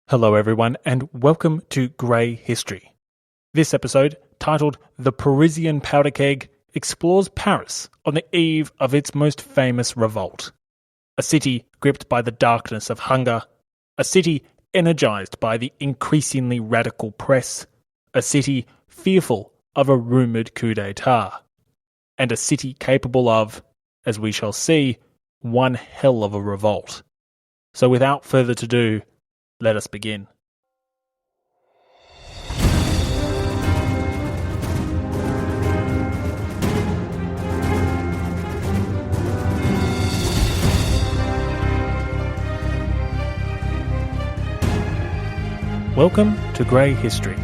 Hello everyone and welcome to Grey History. This episode, titled The Parisian Powder Keg, explores Paris on the eve of its most famous revolt. A city gripped by the darkness of hunger, a city energized by the increasingly radical press, a city fearful of a rumoured coup d'etat, and a city capable of, as we shall see, one hell of a revolt. So without further ado, let us begin. Welcome to Grey History.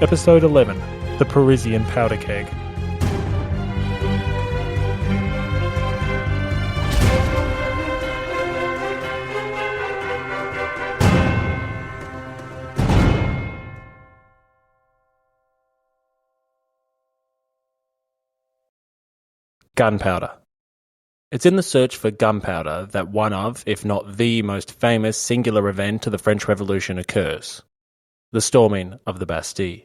Episode 11, The Parisian Powder Keg. Gunpowder. It's in the search for gunpowder that one of, if not the most famous singular event of the French Revolution occurs: the storming of the Bastille.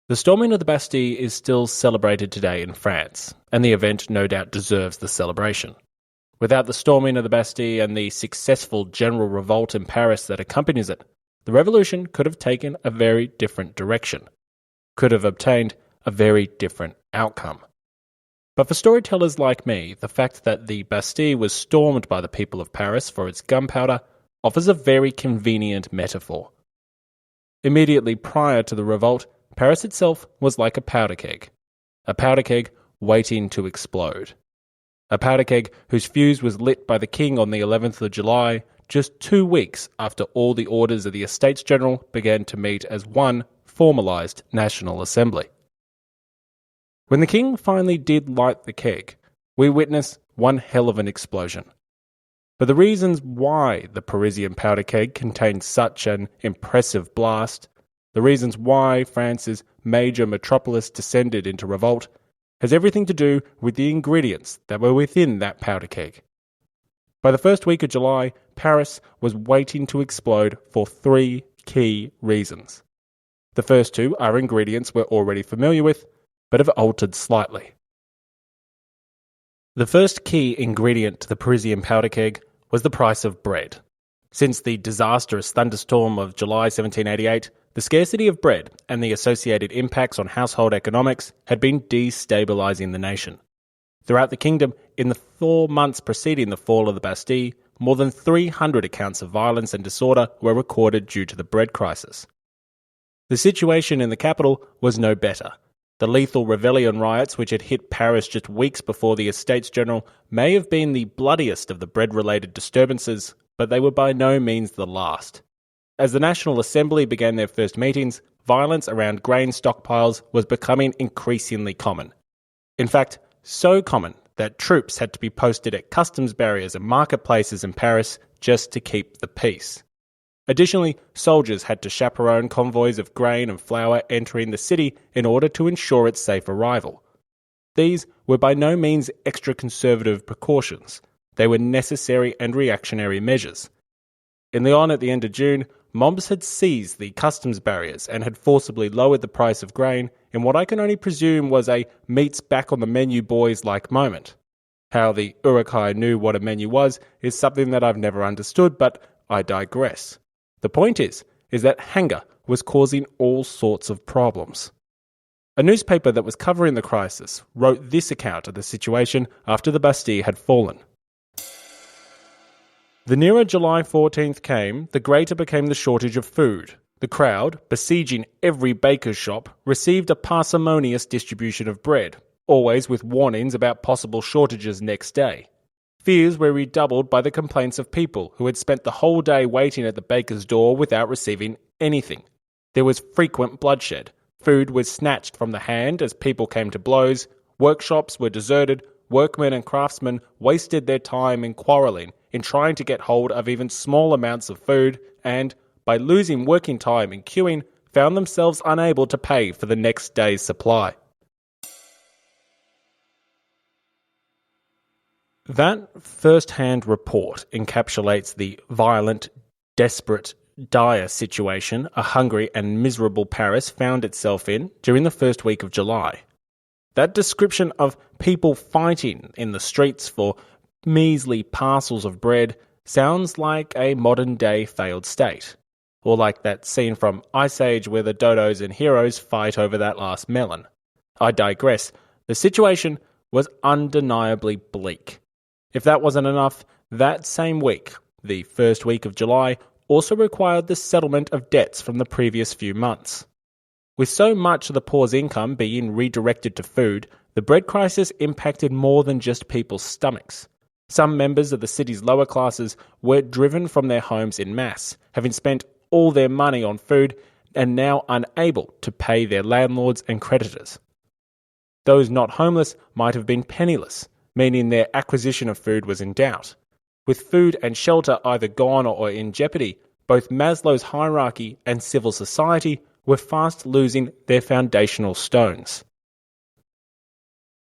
The storming of the Bastille is still celebrated today in France, and the event no doubt deserves the celebration. Without the storming of the Bastille and the successful general revolt in Paris that accompanies it, the revolution could have taken a very different direction, could have obtained a very different outcome. But for storytellers like me, the fact that the Bastille was stormed by the people of Paris for its gunpowder offers a very convenient metaphor. Immediately prior to the revolt, Paris itself was like a powder keg waiting to explode. A powder keg whose fuse was lit by the king on the 11th of July, just 2 weeks after all the orders of the Estates General began to meet as one formalised National Assembly. When the king finally did light the keg, we witnessed one hell of an explosion. But the reasons why the Parisian powder keg contained such an impressive blast, the reasons why France's major metropolis descended into revolt, has everything to do with the ingredients that were within that powder keg. By the first week of July, Paris was waiting to explode for 3 key reasons. The first 2 are ingredients we're already familiar with, but have altered slightly. The first key ingredient to the Parisian powder keg was the price of bread. Since the disastrous thunderstorm of July 1788, the scarcity of bread and the associated impacts on household economics had been destabilising the nation. Throughout the kingdom, in the 4 months preceding the fall of the Bastille, more than 300 accounts of violence and disorder were recorded due to the bread crisis. The situation in the capital was no better. The lethal rebellion riots which had hit Paris just weeks before the Estates General may have been the bloodiest of the bread-related disturbances, but they were by no means the last. As the National Assembly began their first meetings, violence around grain stockpiles was becoming increasingly common. In fact, so common that troops had to be posted at customs barriers and marketplaces in Paris just to keep the peace. Additionally, soldiers had to chaperone convoys of grain and flour entering the city in order to ensure its safe arrival. These were by no means extra-conservative precautions. They were necessary and reactionary measures. In Lyon at the end of June, mobs had seized the customs barriers and had forcibly lowered the price of grain in what I can only presume was a meat's back on the menu boys-like moment. How the Urukai knew what a menu was is something that I've never understood, but I digress. The point is that hunger was causing all sorts of problems. A newspaper that was covering the crisis wrote this account of the situation after the Bastille had fallen. The nearer July 14th came, the greater became the shortage of food. The crowd, besieging every baker's shop, received a parsimonious distribution of bread, always with warnings about possible shortages next day. Fears were redoubled by the complaints of people who had spent the whole day waiting at the baker's door without receiving anything. There was frequent bloodshed. Food was snatched from the hand as people came to blows. Workshops were deserted. Workmen and craftsmen wasted their time in quarrelling, in trying to get hold of even small amounts of food, and, by losing working time in queuing, found themselves unable to pay for the next day's supply. That first-hand report encapsulates the violent, desperate, dire situation a hungry and miserable Paris found itself in during the first week of July. That description of people fighting in the streets for measly parcels of bread sounds like a modern-day failed state, or like that scene from Ice Age where the dodos and heroes fight over that last melon. I digress. The situation was undeniably bleak. If that wasn't enough, that same week, the first week of July, also required the settlement of debts from the previous few months. With so much of the poor's income being redirected to food, the bread crisis impacted more than just people's stomachs. Some members of the city's lower classes were driven from their homes in mass, having spent all their money on food and now unable to pay their landlords and creditors. Those not homeless might have been penniless, meaning their acquisition of food was in doubt. With food and shelter either gone or in jeopardy, both Maslow's hierarchy and civil society were fast losing their foundational stones.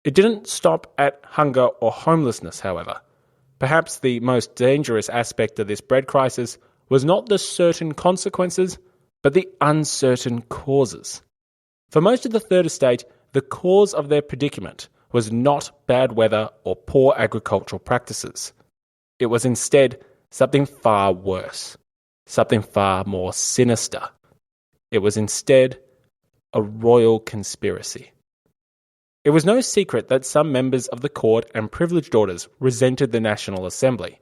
It didn't stop at hunger or homelessness, however. Perhaps the most dangerous aspect of this bread crisis was not the certain consequences, but the uncertain causes. For most of the Third Estate, the cause of their predicament was not bad weather or poor agricultural practices. It was instead something far worse, something far more sinister. It was instead a royal conspiracy. It was no secret that some members of the court and privileged orders resented the National Assembly.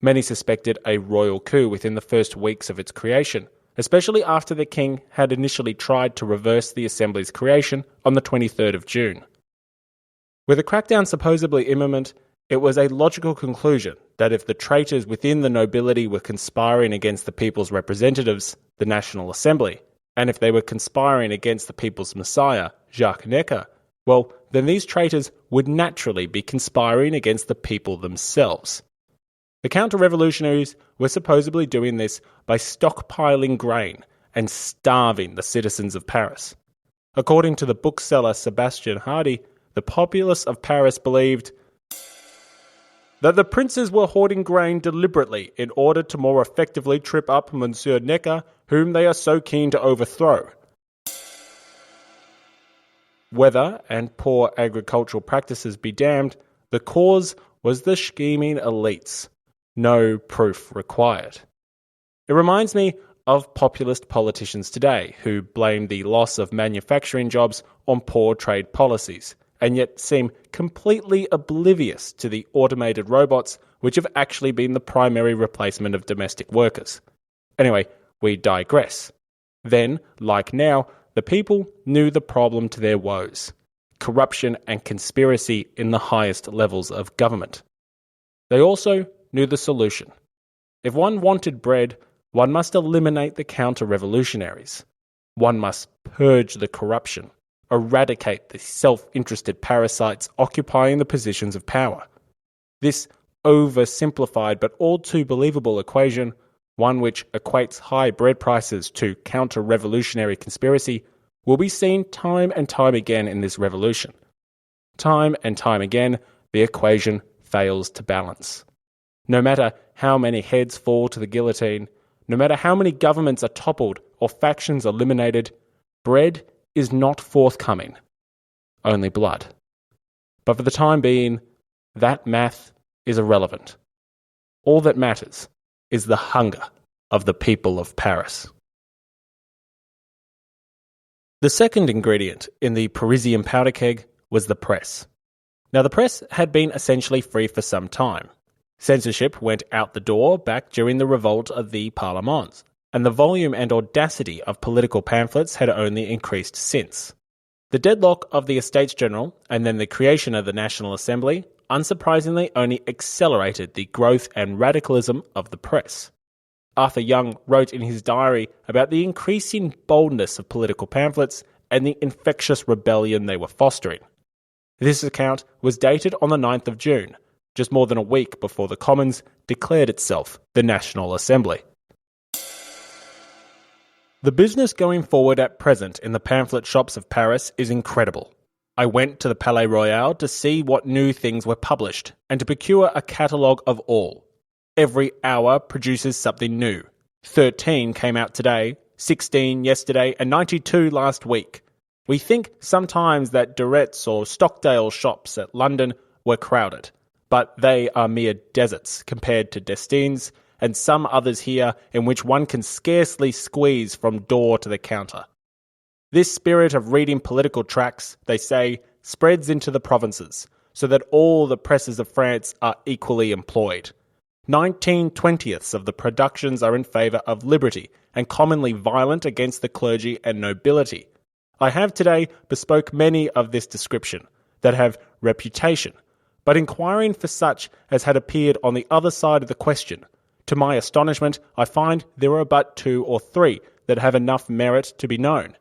Many suspected a royal coup within the first weeks of its creation, especially after the king had initially tried to reverse the Assembly's creation on the 23rd of June. With a crackdown supposedly imminent, it was a logical conclusion that if the traitors within the nobility were conspiring against the people's representatives, the National Assembly, and if they were conspiring against the people's messiah, Jacques Necker, well, then these traitors would naturally be conspiring against the people themselves. The counter-revolutionaries were supposedly doing this by stockpiling grain and starving the citizens of Paris. According to the bookseller Sebastian Hardy, the populace of Paris believed that the princes were hoarding grain deliberately in order to more effectively trip up Monsieur Necker, whom they are so keen to overthrow. Weather and poor agricultural practices be damned, the cause was the scheming elites. No proof required. It reminds me of populist politicians today who blame the loss of manufacturing jobs on poor trade policies, and yet seem completely oblivious to the automated robots which have actually been the primary replacement of domestic workers. Anyway, we digress. Then, like now, the people knew the problem to their woes: corruption and conspiracy in the highest levels of government. They also knew the solution. If one wanted bread, one must eliminate the counter-revolutionaries. One must purge the corruption, eradicate the self-interested parasites occupying the positions of power. This oversimplified but all too believable equation, one which equates high bread prices to counter-revolutionary conspiracy, will be seen time and time again in this revolution. Time and time again, the equation fails to balance. No matter how many heads fall to the guillotine, no matter how many governments are toppled or factions eliminated, bread is not forthcoming, only blood. But for the time being, that math is irrelevant. All that matters is the hunger of the people of Paris. The second ingredient in the Parisian powder keg was the press. Now, the press had been essentially free for some time. Censorship went out the door back during the revolt of the Parlements, and the volume and audacity of political pamphlets had only increased since. The deadlock of the Estates General and then the creation of the National Assembly unsurprisingly only accelerated the growth and radicalism of the press. Arthur Young wrote in his diary about the increasing boldness of political pamphlets and the infectious rebellion they were fostering. This account was dated on the 9th of June, just more than a week before the Commons declared itself the National Assembly. The business going forward at present in the pamphlet shops of Paris is incredible. I went to the Palais Royal to see what new things were published and to procure a catalogue of all. Every hour produces something new. 13 came out today, 16 yesterday, and 92 last week. We think sometimes that Durrett's or Stockdale shops at London were crowded, but they are mere deserts compared to Destine's and some others here in which one can scarcely squeeze from door to the counter. This spirit of reading political tracts, they say, spreads into the provinces, so that all the presses of France are equally employed. 19/20 of the productions are in favour of liberty and commonly violent against the clergy and nobility. I have today bespoke many of this description that have reputation, but inquiring for such as had appeared on the other side of the question, to my astonishment I find there are but 2 or 3 that have enough merit to be known.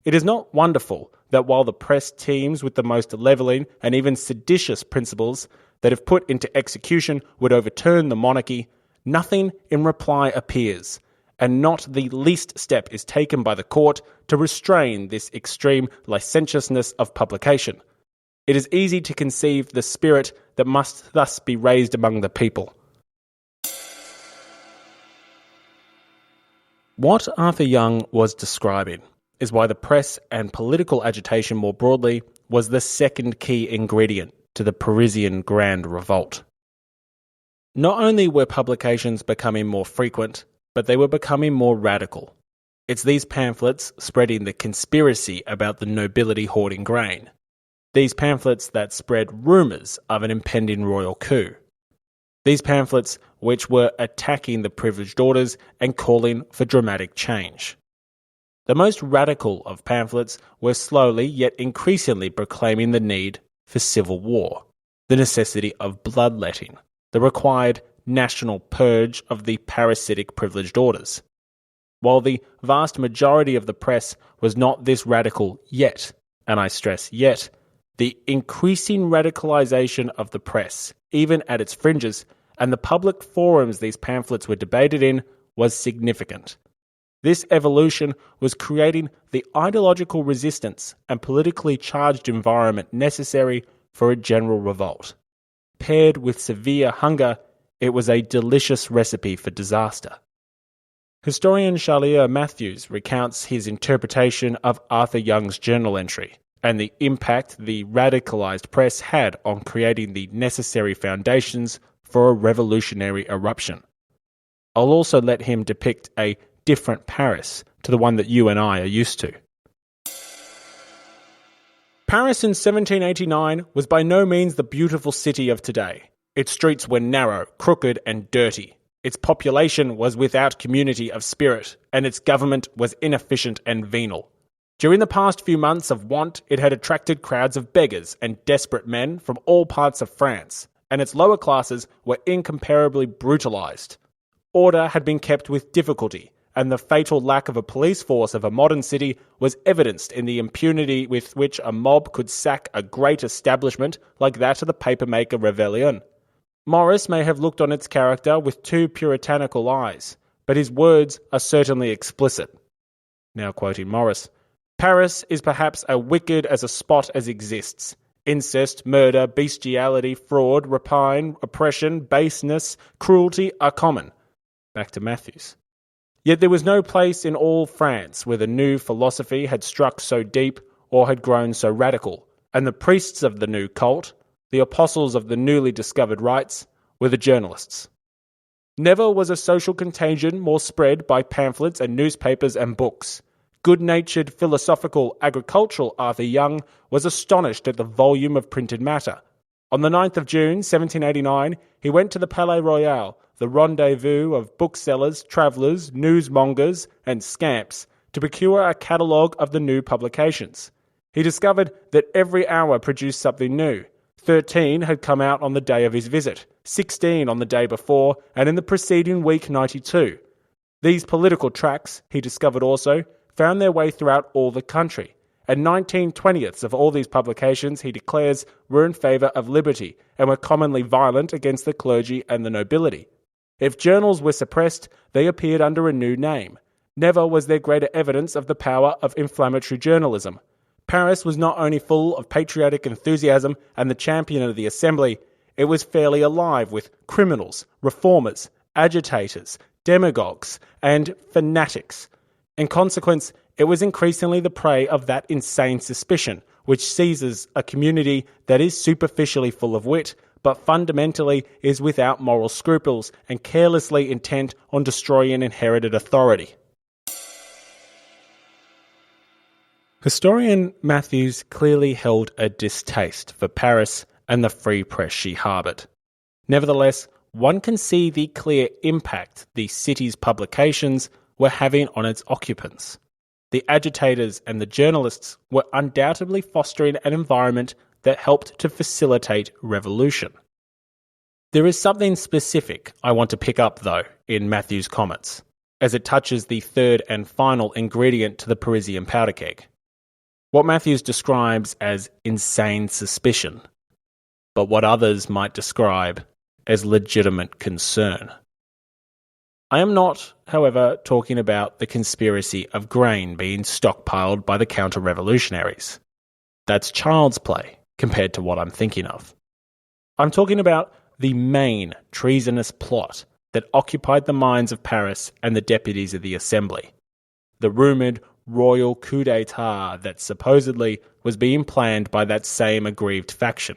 It is not wonderful that while the press teems with the most levelling and even seditious principles that if put into execution would overturn the monarchy, nothing in reply appears, and not the least step is taken by the court to restrain this extreme licentiousness of publication. It is easy to conceive the spirit that must thus be raised among the people. What Arthur Young was describing is why the press and political agitation more broadly was the second key ingredient to the Parisian Grand Revolt. Not only were publications becoming more frequent, but they were becoming more radical. It's these pamphlets spreading the conspiracy about the nobility hoarding grain. These pamphlets that spread rumours of an impending royal coup. These pamphlets which were attacking the privileged orders and calling for dramatic change. The most radical of pamphlets were slowly yet increasingly proclaiming the need for civil war, the necessity of bloodletting, the required national purge of the parasitic privileged orders. While the vast majority of the press was not this radical yet, and I stress yet, the increasing radicalisation of the press, even at its fringes, and the public forums these pamphlets were debated in, was significant. This evolution was creating the ideological resistance and politically charged environment necessary for a general revolt. Paired with severe hunger, it was a delicious recipe for disaster. Historian Charlier Matthews recounts his interpretation of Arthur Young's journal entry and the impact the radicalised press had on creating the necessary foundations for a revolutionary eruption. I'll also let him depict a different Paris to the one that you and I are used to. Paris in 1789 was by no means the beautiful city of today. Its streets were narrow, crooked and dirty. Its population was without community of spirit, and its government was inefficient and venal. During the past few months of want, it had attracted crowds of beggars and desperate men from all parts of France, and its lower classes were incomparably brutalised. Order had been kept with difficulty, and the fatal lack of a police force of a modern city was evidenced in the impunity with which a mob could sack a great establishment like that of the papermaker Revellion. Maurice may have looked on its character with too puritanical eyes, but his words are certainly explicit. Now quoting Maurice, "Paris is perhaps as wicked as a spot as exists. Incest, murder, bestiality, fraud, rapine, oppression, baseness, cruelty are common." Back to Matthews. Yet there was no place in all France where the new philosophy had struck so deep or had grown so radical, and the priests of the new cult, the apostles of the newly discovered rights, were the journalists. Never was a social contagion more spread by pamphlets and newspapers and books. Good-natured, philosophical, agricultural Arthur Young was astonished at the volume of printed matter. On the 9th of June 1789, he went to the Palais Royal, the rendezvous of booksellers, travellers, newsmongers, and scamps, to procure a catalogue of the new publications. He discovered that every hour produced something new. 13 had come out on the day of his visit, 16 on the day before, and in the preceding week 92. These political tracts, he discovered also, found their way throughout all the country, and 19/20 of all these publications, he declares, were in favour of liberty and were commonly violent against the clergy and the nobility. If journals were suppressed, they appeared under a new name. Never was there greater evidence of the power of inflammatory journalism. Paris was not only full of patriotic enthusiasm and the champion of the Assembly, it was fairly alive with criminals, reformers, agitators, demagogues, and fanatics. In consequence, it was increasingly the prey of that insane suspicion, which seizes a community that is superficially full of wit, but fundamentally is without moral scruples and carelessly intent on destroying inherited authority. Historian Matthews clearly held a distaste for Paris and the free press she harboured. Nevertheless, one can see the clear impact the city's publications were having on its occupants. The agitators and the journalists were undoubtedly fostering an environment that helped to facilitate revolution. There is something specific I want to pick up, though, in Matthews' comments, as it touches the third and final ingredient to the Parisian powder keg. What Matthews describes as insane suspicion, but what others might describe as legitimate concern. I am not, however, talking about the conspiracy of grain being stockpiled by the counter-revolutionaries. That's child's play compared to what I'm thinking of. I'm talking about the main treasonous plot that occupied the minds of Paris and the deputies of the Assembly. The rumoured royal coup d'etat that supposedly was being planned by that same aggrieved faction.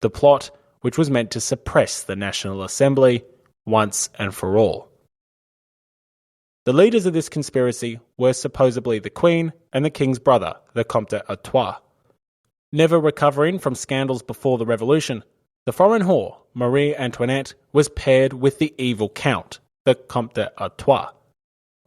The plot which was meant to suppress the National Assembly once and for all. The leaders of this conspiracy were supposedly the Queen and the King's brother, the Comte d'Artois. Never recovering from scandals before the Revolution, the foreign whore, Marie Antoinette, was paired with the evil Count, the Comte d'Artois.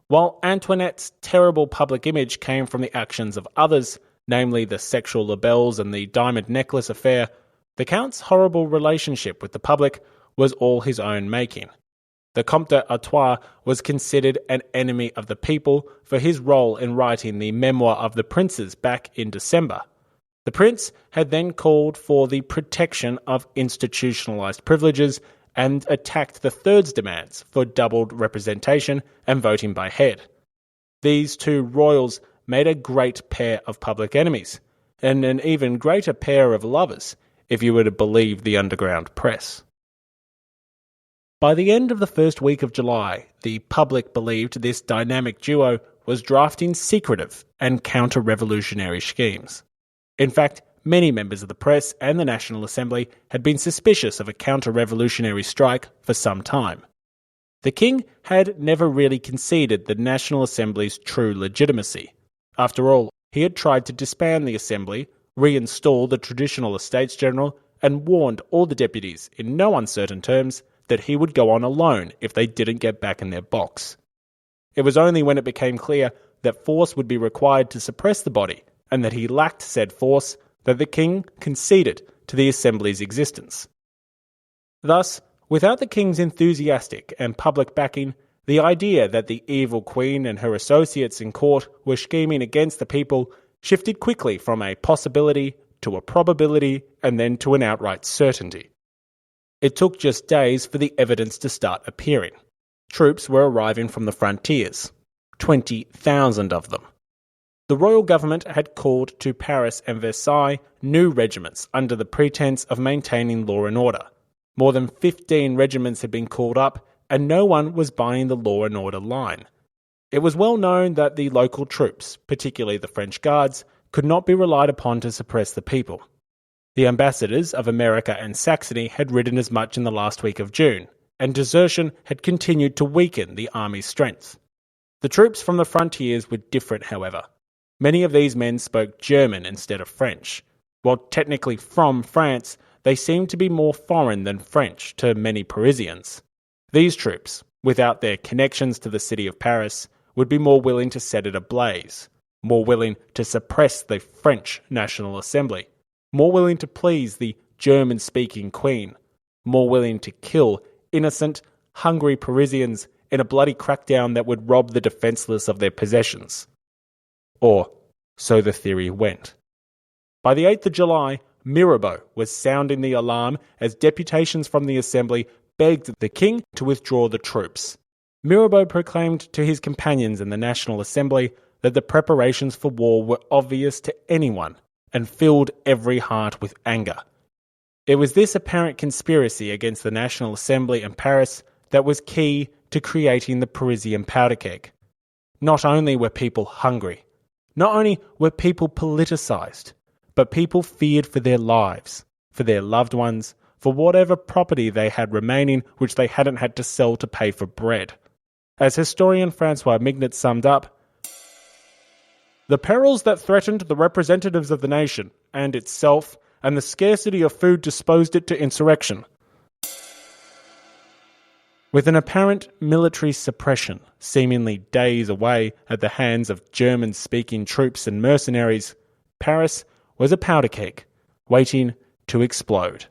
While Antoinette's terrible public image came from the actions of others, namely the sexual libels and the diamond necklace affair, the Count's horrible relationship with the public was all his own making. The Comte d'Artois was considered an enemy of the people for his role in writing the Memoir of the Princes back in December. The prince had then called for the protection of institutionalised privileges and attacked the Third's demands for doubled representation and voting by head. These two royals made a great pair of public enemies, and an even greater pair of lovers, if you were to believe the underground press. By the end of the first week of July, the public believed this dynamic duo was drafting secretive and counter-revolutionary schemes. In fact, many members of the press and the National Assembly had been suspicious of a counter-revolutionary strike for some time. The King had never really conceded the National Assembly's true legitimacy. After all, he had tried to disband the Assembly, reinstall the traditional Estates General, and warned all the deputies in no uncertain terms that he would go on alone if they didn't get back in their box. It was only when it became clear that force would be required to suppress the body, and that he lacked said force, that the King conceded to the Assembly's existence. Thus, without the King's enthusiastic and public backing, the idea that the evil Queen and her associates in court were scheming against the people shifted quickly from a possibility to a probability and then to an outright certainty. It took just days for the evidence to start appearing. Troops were arriving from the frontiers, 20,000 of them. The royal government had called to Paris and Versailles new regiments under the pretense of maintaining law and order. More than 15 regiments had been called up, and no one was buying the law and order line. It was well known that the local troops, particularly the French Guards, could not be relied upon to suppress the people. The ambassadors of America and Saxony had ridden as much in the last week of June, and desertion had continued to weaken the army's strength. The troops from the frontiers were different, however. Many of these men spoke German instead of French. While technically from France, they seemed to be more foreign than French to many Parisians. These troops, without their connections to the city of Paris, would be more willing to set it ablaze, more willing to suppress the French National Assembly, more willing to please the German-speaking Queen, more willing to kill innocent, hungry Parisians in a bloody crackdown that would rob the defenceless of their possessions. Or, so the theory went. By the 8th of July, Mirabeau was sounding the alarm as deputations from the Assembly begged the King to withdraw the troops. Mirabeau proclaimed to his companions in the National Assembly that the preparations for war were obvious to anyone and filled every heart with anger. It was this apparent conspiracy against the National Assembly in Paris that was key to creating the Parisian powder keg. Not only were people hungry, not only were people politicised, but people feared for their lives, for their loved ones, for whatever property they had remaining which they hadn't had to sell to pay for bread. As historian Francois Mignet summed up, "The perils that threatened the representatives of the nation and itself, and the scarcity of food disposed it to insurrection." With an apparent military suppression seemingly days away at the hands of German-speaking troops and mercenaries, Paris was a powder keg, waiting to explode.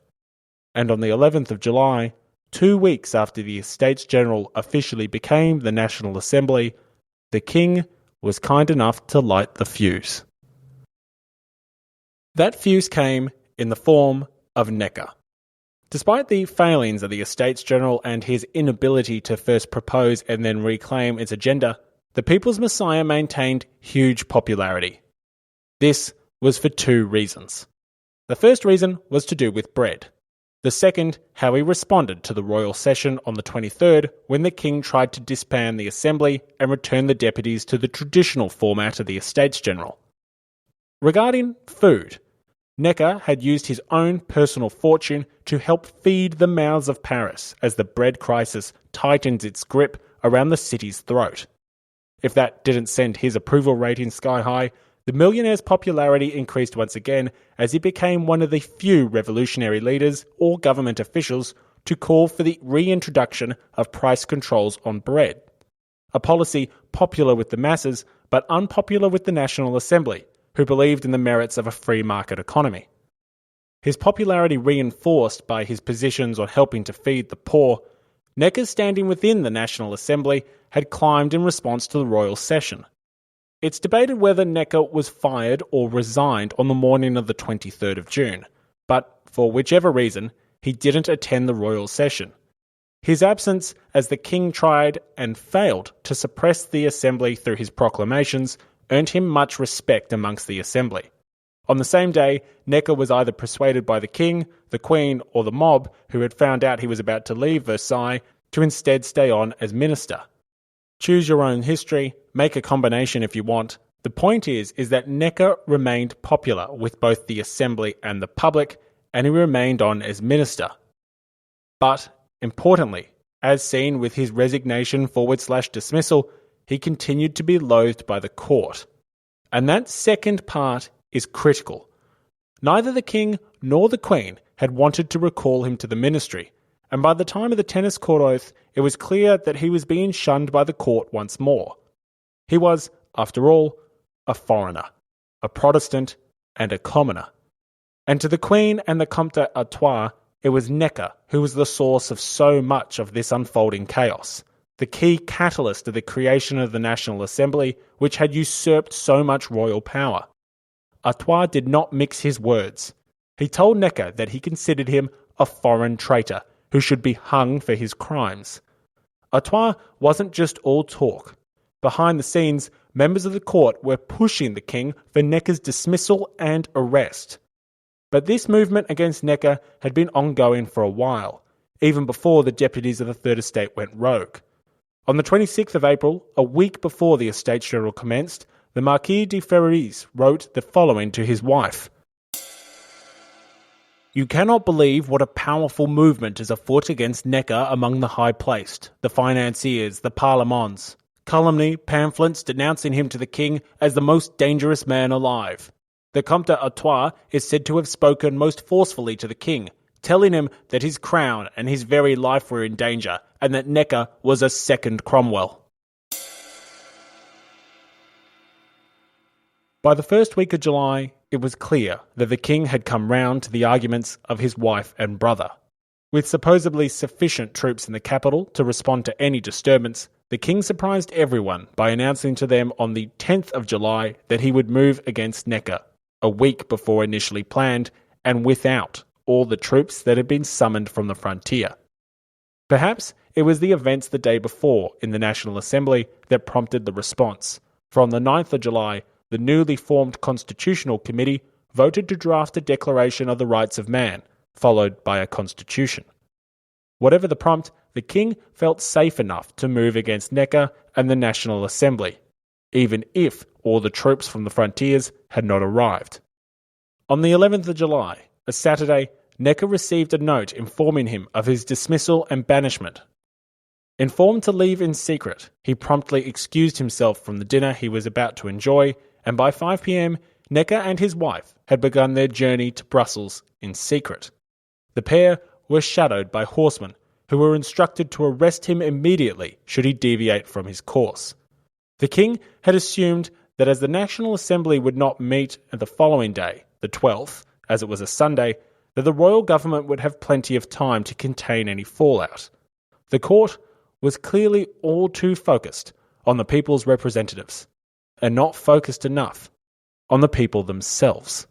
And on the 11th of July, 2 weeks after the Estates General officially became the National Assembly, the King was kind enough to light the fuse. That fuse came in the form of Necker. Despite the failings of the Estates General and his inability to first propose and then reclaim its agenda, the People's Messiah maintained huge popularity. This was for 2 reasons. The first reason was to do with bread. The second, how he responded to the royal session on the 23rd when the king tried to disband the assembly and return the deputies to the traditional format of the Estates General. Regarding food, Necker had used his own personal fortune to help feed the mouths of Paris as the bread crisis tightened its grip around the city's throat. If that didn't send his approval rating sky high, the millionaire's popularity increased once again as he became one of the few revolutionary leaders or government officials to call for the reintroduction of price controls on bread, a policy popular with the masses but unpopular with the National Assembly, who believed in the merits of a free market economy. His popularity reinforced by his positions on helping to feed the poor, Necker's standing within the National Assembly had climbed in response to the royal session. It's debated whether Necker was fired or resigned on the morning of the 23rd of June, but for whichever reason, he didn't attend the royal session. His absence, as the king tried and failed to suppress the assembly through his proclamations, earned him much respect amongst the assembly. On the same day, Necker was either persuaded by the king, the queen, or the mob, who had found out he was about to leave Versailles, to instead stay on as minister. Choose your own history, make a combination if you want. The point is that Necker remained popular with both the assembly and the public, and he remained on as minister. But, importantly, as seen with his resignation/dismissal, he continued to be loathed by the court. And that second part is critical. Neither the king nor the queen had wanted to recall him to the ministry, and by the time of the tennis court oath, it was clear that he was being shunned by the court once more. He was, after all, a foreigner, a Protestant, and a commoner. And to the queen and the Comte d'Artois, it was Necker who was the source of so much of this unfolding chaos, the key catalyst of the creation of the National Assembly, which had usurped so much royal power. Artois did not mix his words. He told Necker that he considered him a foreign traitor who should be hung for his crimes. Artois wasn't just all talk. Behind the scenes, members of the court were pushing the king for Necker's dismissal and arrest. But this movement against Necker had been ongoing for a while, even before the deputies of the Third Estate went rogue. On the 26th of April, a week before the Estates General commenced, the Marquis de Ferreries wrote the following to his wife. "You cannot believe what a powerful movement is afoot against Necker among the high-placed, the financiers, the parlements. Calumny, pamphlets denouncing him to the king as the most dangerous man alive. The Comte d'Artois is said to have spoken most forcefully to the king, telling him that his crown and his very life were in danger, and that Necker was a second Cromwell." By the first week of July, it was clear that the king had come round to the arguments of his wife and brother. With supposedly sufficient troops in the capital to respond to any disturbance, the king surprised everyone by announcing to them on the 10th of July that he would move against Necker, a week before initially planned, and without all the troops that had been summoned from the frontier. Perhaps it was the events the day before in the National Assembly that prompted the response. For on the 9th of July, the newly formed Constitutional Committee voted to draft a Declaration of the Rights of Man, followed by a constitution. Whatever the prompt, the king felt safe enough to move against Necker and the National Assembly, even if all the troops from the frontiers had not arrived. On the 11th of July, a Saturday, Necker received a note informing him of his dismissal and banishment. Informed to leave in secret, he promptly excused himself from the dinner he was about to enjoy, and by 5 p.m, Necker and his wife had begun their journey to Brussels in secret. The pair were shadowed by horsemen who were instructed to arrest him immediately should he deviate from his course. The king had assumed that as the National Assembly would not meet the following day, the 12th, as it was a Sunday, that the royal government would have plenty of time to contain any fallout. The court was clearly all too focused on the people's representatives, and not focused enough on the people themselves.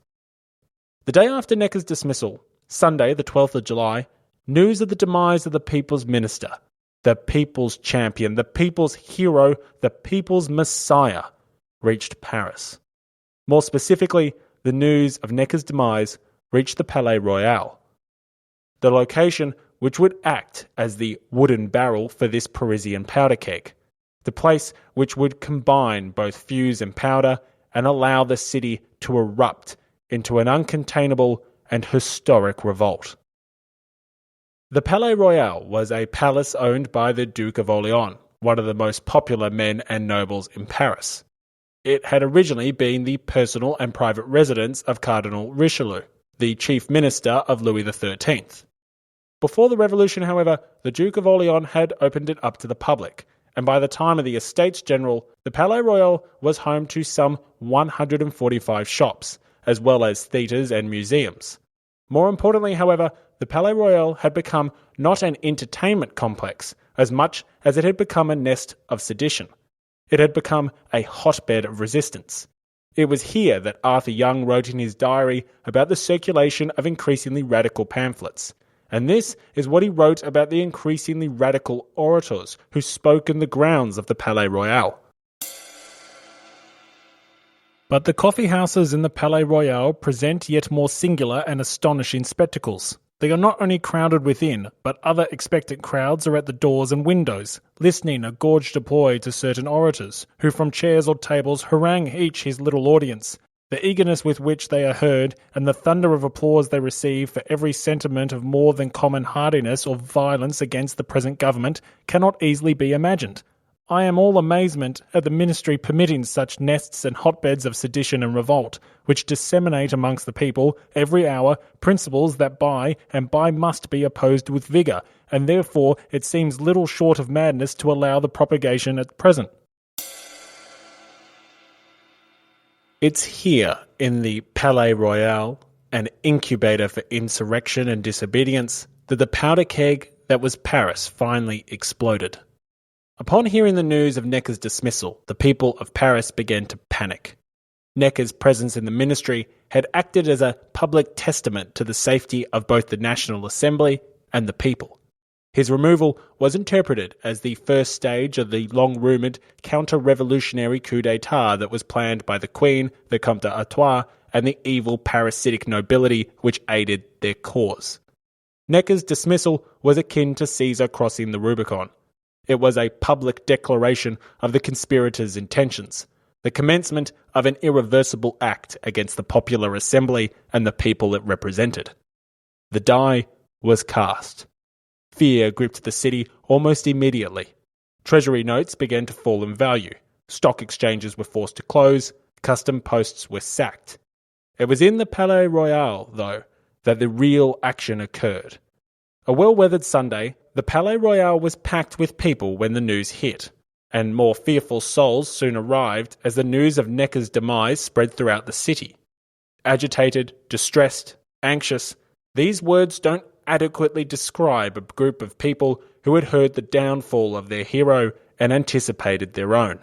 The day after Necker's dismissal, Sunday the 12th of July, news of the demise of the people's minister, the people's champion, the people's hero, the people's messiah, reached Paris. More specifically, the news of Necker's demise reached the Palais Royal, the location which would act as the wooden barrel for this Parisian powder keg, the place which would combine both fuse and powder and allow the city to erupt into an uncontainable and historic revolt. The Palais Royal was a palace owned by the Duke of Orléans, one of the most popular men and nobles in Paris. It had originally been the personal and private residence of Cardinal Richelieu, the chief minister of Louis XIII. Before the Revolution, however, the Duke of Orléans had opened it up to the public, and by the time of the Estates General, the Palais Royal was home to some 145 shops, as well as theatres and museums. More importantly, however, the Palais Royal had become not an entertainment complex as much as it had become a nest of sedition. It had become a hotbed of resistance. It was here that Arthur Young wrote in his diary about the circulation of increasingly radical pamphlets. And this is what he wrote about the increasingly radical orators who spoke in the grounds of the Palais Royal. But the coffee houses in the Palais Royal present yet more singular and astonishing spectacles. They are not only crowded within, but other expectant crowds are at the doors and windows, listening a gorged applause to certain orators, who from chairs or tables harangue each his little audience. The eagerness with which they are heard, and the thunder of applause they receive for every sentiment of more than common hardiness or violence against the present government, cannot easily be imagined. I am all amazement at the ministry permitting such nests and hotbeds of sedition and revolt, which disseminate amongst the people every hour principles that by and by must be opposed with vigour, and therefore it seems little short of madness to allow the propagation at present. It's here, in the Palais Royal, an incubator for insurrection and disobedience, that the powder keg that was Paris finally exploded. Upon hearing the news of Necker's dismissal, the people of Paris began to panic. Necker's presence in the ministry had acted as a public testament to the safety of both the National Assembly and the people. His removal was interpreted as the first stage of the long-rumoured counter-revolutionary coup d'etat that was planned by the Queen, the Comte d'Artois, and the evil parasitic nobility which aided their cause. Necker's dismissal was akin to Caesar crossing the Rubicon. It was a public declaration of the conspirators' intentions, the commencement of an irreversible act against the popular assembly and the people it represented. The die was cast. Fear gripped the city almost immediately. Treasury notes began to fall in value. Stock exchanges were forced to close. Custom posts were sacked. It was in the Palais Royal, though, that the real action occurred. A well-weathered Sunday, the Palais Royal was packed with people when the news hit, and more fearful souls soon arrived as the news of Necker's demise spread throughout the city. Agitated, distressed, anxious, these words don't adequately describe a group of people who had heard the downfall of their hero and anticipated their own.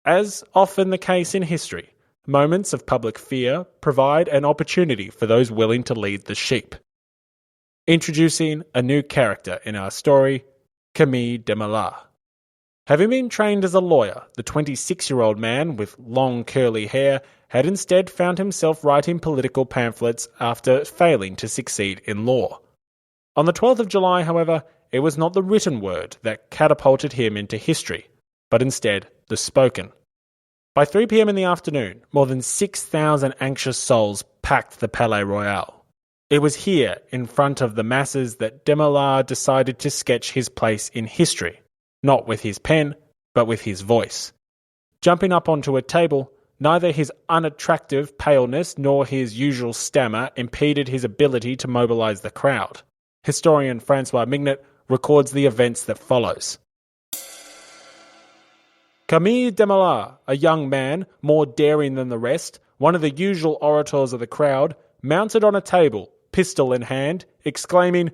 As often the case in history, moments of public fear provide an opportunity for those willing to lead the sheep. Introducing a new character in our story, Camille Desmoulins. Having been trained as a lawyer, the 26-year-old man with long curly hair had instead found himself writing political pamphlets after failing to succeed in law. On the 12th of July, however, it was not the written word that catapulted him into history, but instead the spoken. By 3 p.m. in the afternoon, more than 6,000 anxious souls packed the Palais Royal. It was here, in front of the masses, that Demoulins decided to sketch his place in history, not with his pen, but with his voice. Jumping up onto a table, neither his unattractive paleness nor his usual stammer impeded his ability to mobilize the crowd. Historian Francois Mignet records the events that follows. Camille Demoulins, a young man, more daring than the rest, one of the usual orators of the crowd, mounted on a table, pistol in hand, exclaiming,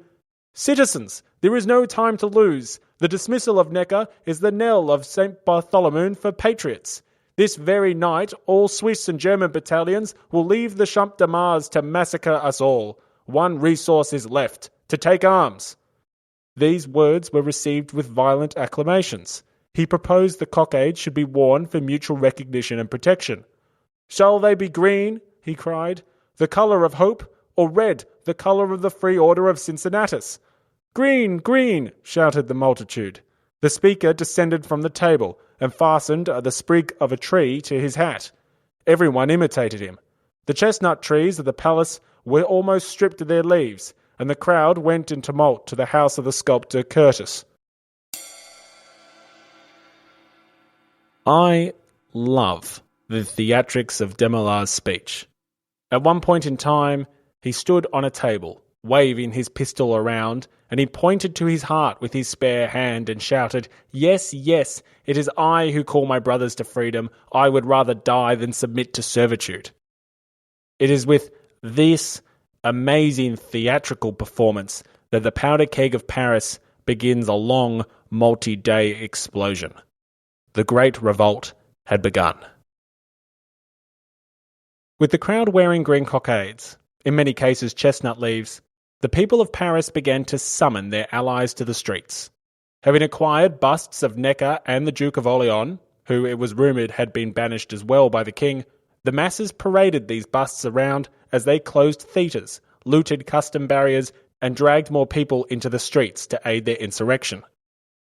"Citizens, there is no time to lose. The dismissal of Necker is the knell of St. Bartholomew for patriots. This very night, all Swiss and German battalions will leave the Champ de Mars to massacre us all. One resource is left, to take arms." These words were received with violent acclamations. He proposed the cockade should be worn for mutual recognition and protection. "Shall they be green," he cried, "the colour of hope, or red, the colour of the Free Order of Cincinnatus?" "Green, green," shouted the multitude. The speaker descended from the table and fastened the sprig of a tree to his hat. Everyone imitated him. The chestnut trees of the palace were almost stripped of their leaves, and the crowd went in tumult to the house of the sculptor Curtis. I love the theatrics of Demoulins' speech. At one point in time, he stood on a table, waving his pistol around, and he pointed to his heart with his spare hand and shouted, "Yes, yes, it is I who call my brothers to freedom. I would rather die than submit to servitude." It is with this amazing theatrical performance that the Powder Keg of Paris begins a long, multi-day explosion. The Great Revolt had begun. With the crowd wearing green cockades, in many cases chestnut leaves, the people of Paris began to summon their allies to the streets. Having acquired busts of Necker and the Duke of Orleans, who it was rumoured had been banished as well by the king, the masses paraded these busts around as they closed theatres, looted custom barriers, and dragged more people into the streets to aid their insurrection.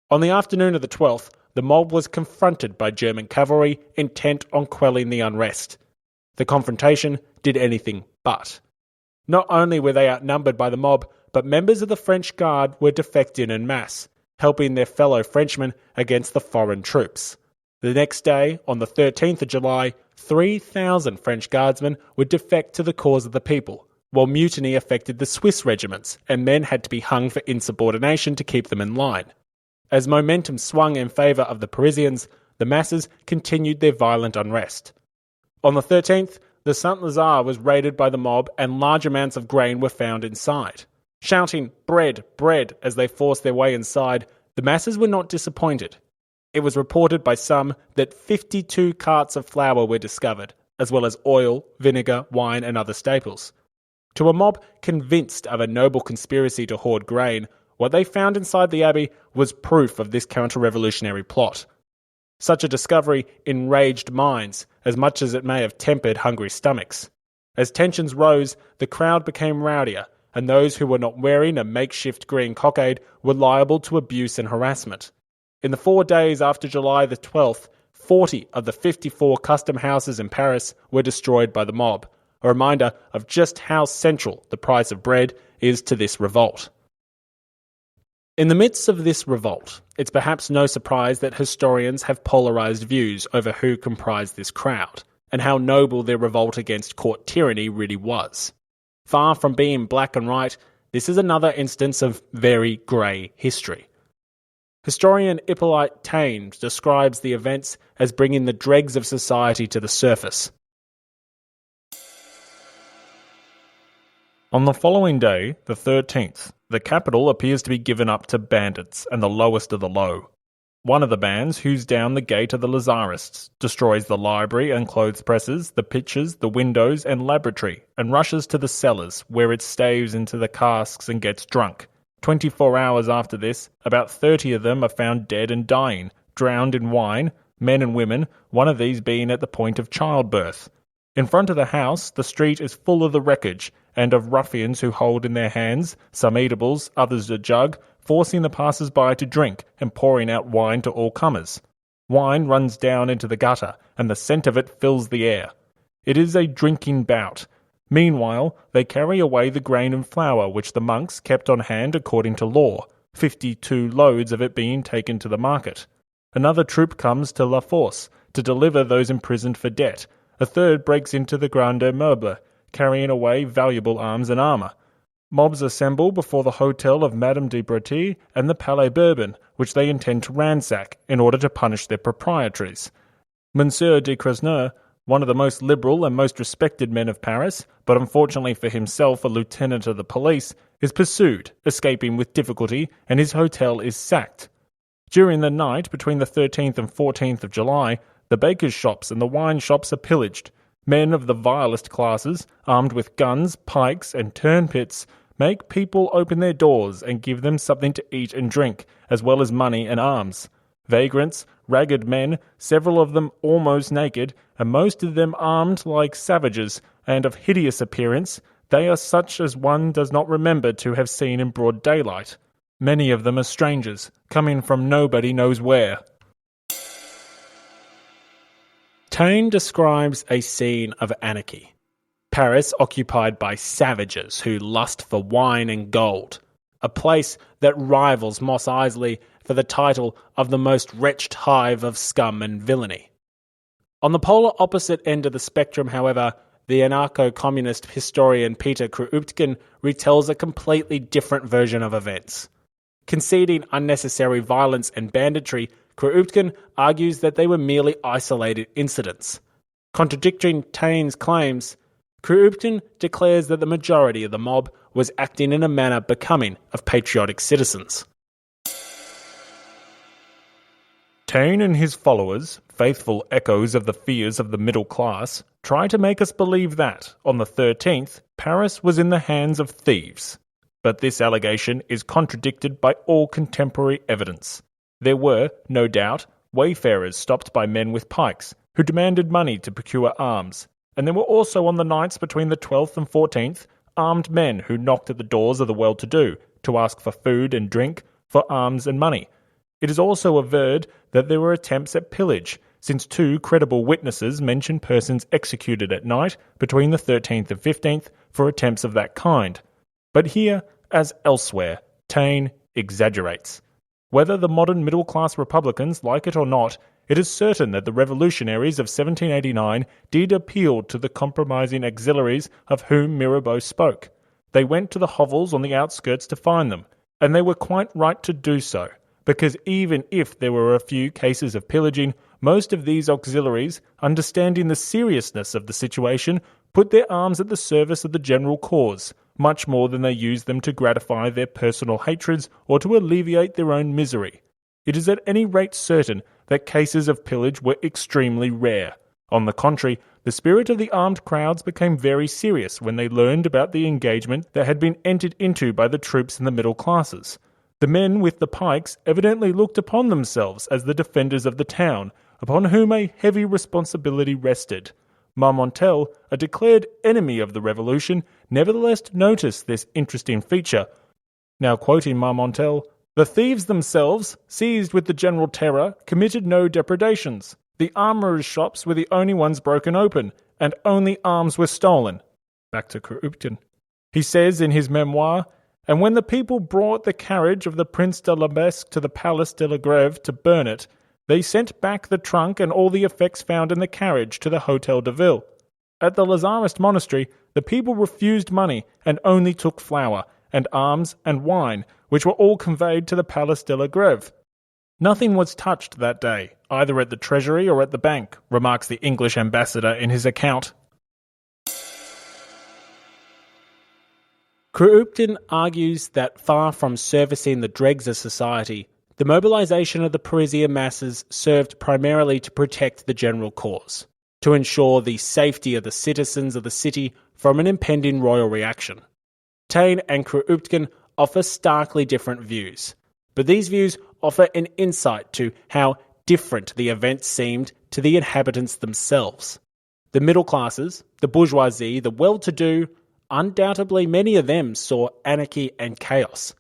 On the afternoon of the 12th, the mob was confronted by German cavalry intent on quelling the unrest. The confrontation did anything but. Not only were they outnumbered by the mob, but members of the French Guard were defecting en masse, helping their fellow Frenchmen against the foreign troops. The next day, on the 13th of July, 3,000 French Guardsmen would defect to the cause of the people, while mutiny affected the Swiss regiments, and men had to be hung for insubordination to keep them in line. As momentum swung in favour of the Parisians, the masses continued their violent unrest. On the 13th, the Saint-Lazare was raided by the mob and large amounts of grain were found inside. Shouting, "Bread, bread," as they forced their way inside, the masses were not disappointed. It was reported by some that 52 carts of flour were discovered, as well as oil, vinegar, wine and other staples. To a mob convinced of a noble conspiracy to hoard grain, what they found inside the abbey was proof of this counter-revolutionary plot. Such a discovery enraged minds as much as it may have tempered hungry stomachs. As tensions rose, the crowd became rowdier, and those who were not wearing a makeshift green cockade were liable to abuse and harassment. In the 4 days after July the 12th, 40 of the 54 custom houses in Paris were destroyed by the mob, a reminder of just how central the price of bread is to this revolt. In the midst of this revolt, it's perhaps no surprise that historians have polarised views over who comprised this crowd, and how noble their revolt against court tyranny really was. Far from being black and white, this is another instance of very grey history. Historian Hippolyte Taine describes the events as bringing the dregs of society to the surface. On the following day, the 13th, the capital appears to be given up to bandits and the lowest of the low. One of the bands hews down the gate of the Lazarists, destroys the library and clothes presses, the pictures, the windows and laboratory, and rushes to the cellars, where it staves into the casks and gets drunk. 24 hours after this, about 30 of them are found dead and dying, drowned in wine, men and women, one of these being at the point of childbirth. In front of the house, the street is full of the wreckage, and of ruffians who hold in their hands, some eatables, others a jug, forcing the passers-by to drink and pouring out wine to all comers. Wine runs down into the gutter, and the scent of it fills the air. It is a drinking bout. Meanwhile, they carry away the grain and flour which the monks kept on hand according to law, 52 loads of it being taken to the market. Another troop comes to La Force to deliver those imprisoned for debt. A third breaks into the Grande Meuble, carrying away valuable arms and armour. Mobs assemble before the hotel of Madame de Brety and the Palais Bourbon, which they intend to ransack in order to punish their proprietaries. Monsieur de Quesnel, one of the most liberal and most respected men of Paris, but unfortunately for himself a lieutenant of the police, is pursued, escaping with difficulty, and his hotel is sacked. During the night between the 13th and 14th of July, the bakers' shops and the wine shops are pillaged. Men of the vilest classes, armed with guns, pikes, and turnpits, make people open their doors and give them something to eat and drink, as well as money and arms. Vagrants, ragged men, several of them almost naked, and most of them armed like savages, and of hideous appearance, they are such as one does not remember to have seen in broad daylight. Many of them are strangers, coming from nobody knows where. Taine describes a scene of anarchy. Paris occupied by savages who lust for wine and gold, a place that rivals Mos Eisley for the title of the most wretched hive of scum and villainy. On the polar opposite end of the spectrum, however, the anarcho-communist historian Peter Kropotkin retells a completely different version of events. Conceding unnecessary violence and banditry, Kropotkin argues that they were merely isolated incidents. Contradicting Taine's claims, Kropotkin declares that the majority of the mob was acting in a manner becoming of patriotic citizens. Taine and his followers, faithful echoes of the fears of the middle class, try to make us believe that, on the 13th, Paris was in the hands of thieves. But this allegation is contradicted by all contemporary evidence. There were, no doubt, wayfarers stopped by men with pikes, who demanded money to procure arms, and there were also on the nights between the 12th and 14th, armed men who knocked at the doors of the well-to-do to ask for food and drink, for arms and money. It is also averred that there were attempts at pillage, since 2 credible witnesses mention persons executed at night between the 13th and 15th for attempts of that kind. But here, as elsewhere, Taine exaggerates. Whether the modern middle-class Republicans like it or not, it is certain that the revolutionaries of 1789 did appeal to the compromising auxiliaries of whom Mirabeau spoke. They went to the hovels on the outskirts to find them, and they were quite right to do so, because even if there were a few cases of pillaging, most of these auxiliaries, understanding the seriousness of the situation, put their arms at the service of the general cause, much more than they used them to gratify their personal hatreds or to alleviate their own misery. It is at any rate certain that cases of pillage were extremely rare. On the contrary, the spirit of the armed crowds became very serious when they learned about the engagement that had been entered into by the troops in the middle classes. The men with the pikes evidently looked upon themselves as the defenders of the town, upon whom a heavy responsibility rested. Marmontel, a declared enemy of the revolution, nevertheless noticed this interesting feature. Now quoting Marmontel, "The thieves themselves, seized with the general terror, committed no depredations. The armourers' shops were the only ones broken open, and only arms were stolen." Back to Kropotkin. He says in his memoir, "And when the people brought the carriage of the Prince de Lambesc to the Palace de la Grève to burn it, they sent back the trunk and all the effects found in the carriage to the Hôtel de Ville. At the Lazarist monastery, the people refused money and only took flour, and arms and wine, which were all conveyed to the Palace de la Grève. Nothing was touched that day, either at the treasury or at the bank," remarks the English ambassador in his account. Kropotkin argues that far from servicing the dregs of society, the mobilization of the Parisian masses served primarily to protect the general cause, to ensure the safety of the citizens of the city from an impending royal reaction. Taine and Kropotkin offer starkly different views, but these views offer an insight to how different the event seemed to the inhabitants themselves. The middle classes, the bourgeoisie, the well-to-do, undoubtedly many of them saw anarchy and chaos.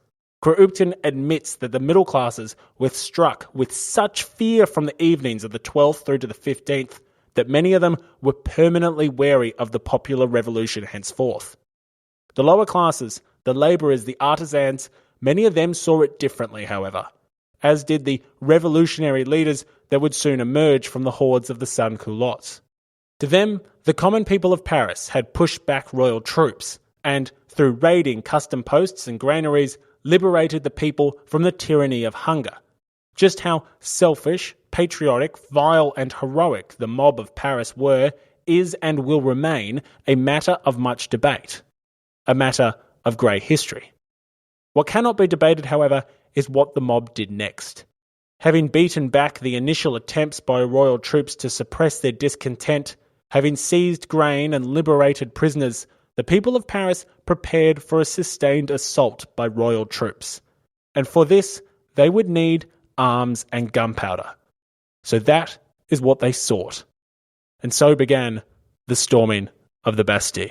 Croupton admits that the middle classes were struck with such fear from the evenings of the 12th through to the 15th that many of them were permanently wary of the popular revolution henceforth. The lower classes, the labourers, the artisans, many of them saw it differently, however, as did the revolutionary leaders that would soon emerge from the hordes of the sans-culottes. To them, the common people of Paris had pushed back royal troops and, through raiding custom posts and granaries, liberated the people from the tyranny of hunger. Just how selfish, patriotic, vile and heroic the mob of Paris were, is and will remain a matter of much debate. A matter of grey history. What cannot be debated, however, is what the mob did next. Having beaten back the initial attempts by royal troops to suppress their discontent, having seized grain and liberated prisoners, the people of Paris prepared for a sustained assault by royal troops. And for this, they would need arms and gunpowder. So that is what they sought. And so began the storming of the Bastille.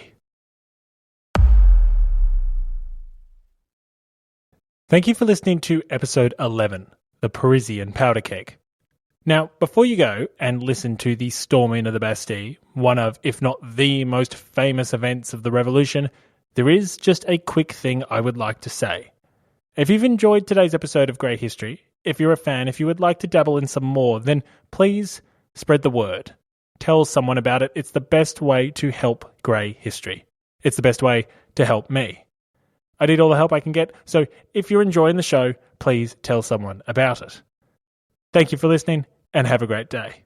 Thank you for listening to episode 11, The Parisian Powder Keg. Now, before you go and listen to the storming of the Bastille, one of, if not the most famous events of the Revolution, there is just a quick thing I would like to say. If you've enjoyed today's episode of Grey History, if you're a fan, if you would like to dabble in some more, then please spread the word. Tell someone about it. It's the best way to help Grey History. It's the best way to help me. I need all the help I can get, so if you're enjoying the show, please tell someone about it. Thank you for listening, and have a great day.